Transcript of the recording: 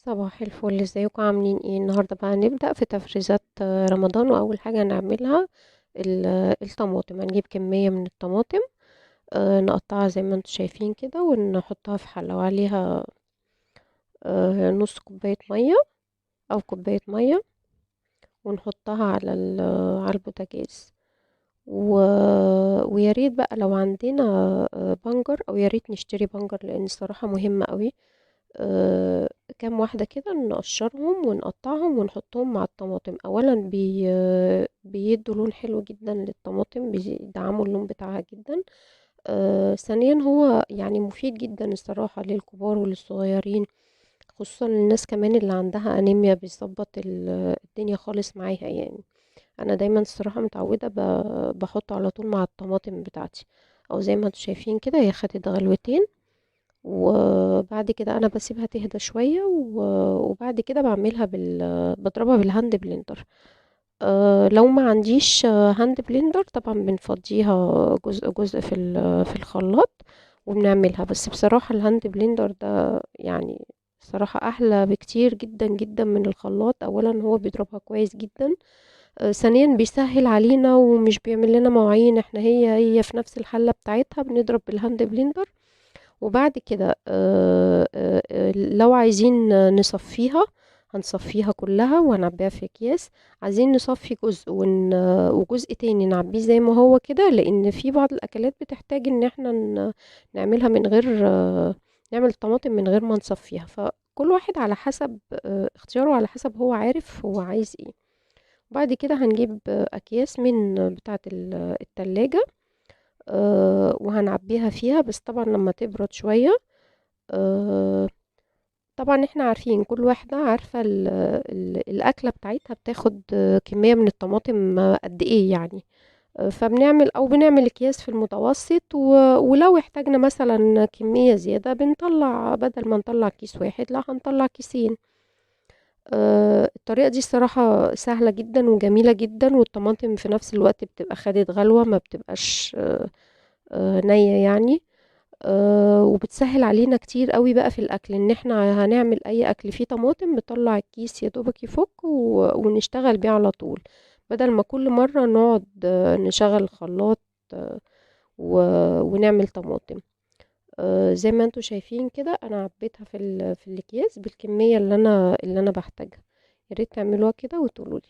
صباح الفل، ازيكم عاملين ايه؟ النهارده بقى نبدأ في تفريزات رمضان. واول حاجة هنعملها الطماطم. هنجيب كمية من الطماطم، نقطعها زي ما انتم شايفين كده ونحطها في حلة وعليها نص كوباية مية او كوباية مية، ونحطها على البوتاجاز. و... ويا ريت بقى لو عندنا بنجر، او يا ريت نشتري بنجر لان الصراحة مهمة قوي. آه، كام واحدة كده نقشرهم ونقطعهم ونحطهم مع الطماطم. أولا بيدوا لون حلو جدا للطماطم، بيدعموا اللون بتاعها جدا. ثانيا هو يعني مفيد جدا الصراحة للكبار وللصغيرين، خصوصا للناس كمان اللي عندها أنيميا. بيظبط الدنيا خالص معاها يعني. أنا دايما الصراحة متعودة بحطه على طول مع الطماطم بتاعتي. أو زي ما انتوا شايفين كده هي خدت غلوتين، وبعد كده انا بسيبها تهدى شويه وبعد كده بضربها بالهاند بلندر. لو ما عنديش هاند بلندر طبعا بنفضيها جزء جزء في الخلاط وبنعملها. بس بصراحه الهاند بلندر ده يعني صراحة أحلى بكتير جدا جدا من الخلاط. أولا هو بيضربها كويس جدا، ثانيا بيسهل علينا ومش بيعمل لنا مواعين. احنا هي في نفس الحلة بتاعتها بنضرب بالهاند بلندر. وبعد كده لو عايزين نصفيها هنصفيها كلها وهنعبيها في اكياس. عايزين نصفي جزء وجزء تاني نعبيه زي ما هو كده، لان في بعض الاكلات بتحتاج ان احنا نعملها من غير نعمل طماطم من غير ما نصفيها. فكل واحد على حسب اختياره، على حسب هو عارف هو عايز ايه. وبعد كده هنجيب اكياس من بتاعة التلاجة، وهنعبيها فيها، بس طبعا لما تبرد شوية. آه، طبعا احنا عارفين كل واحدة عارفة الأكلة بتاعتها بتاخد كمية من الطماطم قد ايه يعني. فبنعمل او بنعمل اكياس في المتوسط، ولو احتاجنا مثلا كمية زيادة بنطلع، بدل ما نطلع كيس واحد لا هنطلع كيسين. الطريقة دي الصراحة سهلة جدا وجميلة جدا، والطماطم في نفس الوقت بتبقى خدت غلوة، ما بتبقاش نية يعني. وبتسهل علينا كتير قوي بقى في الاكل، ان احنا هنعمل اي اكل فيه طماطم بنطلع الكيس يا دوبك يفك ونشتغل بيه على طول، بدل ما كل مرة نقعد نشغل الخلاط آه، ونعمل طماطم. زي ما انتوا شايفين كده انا عبيتها في الاكياس بالكمية اللي انا بحتاجها. يا ريت تعملوها كده وتقولوا لي.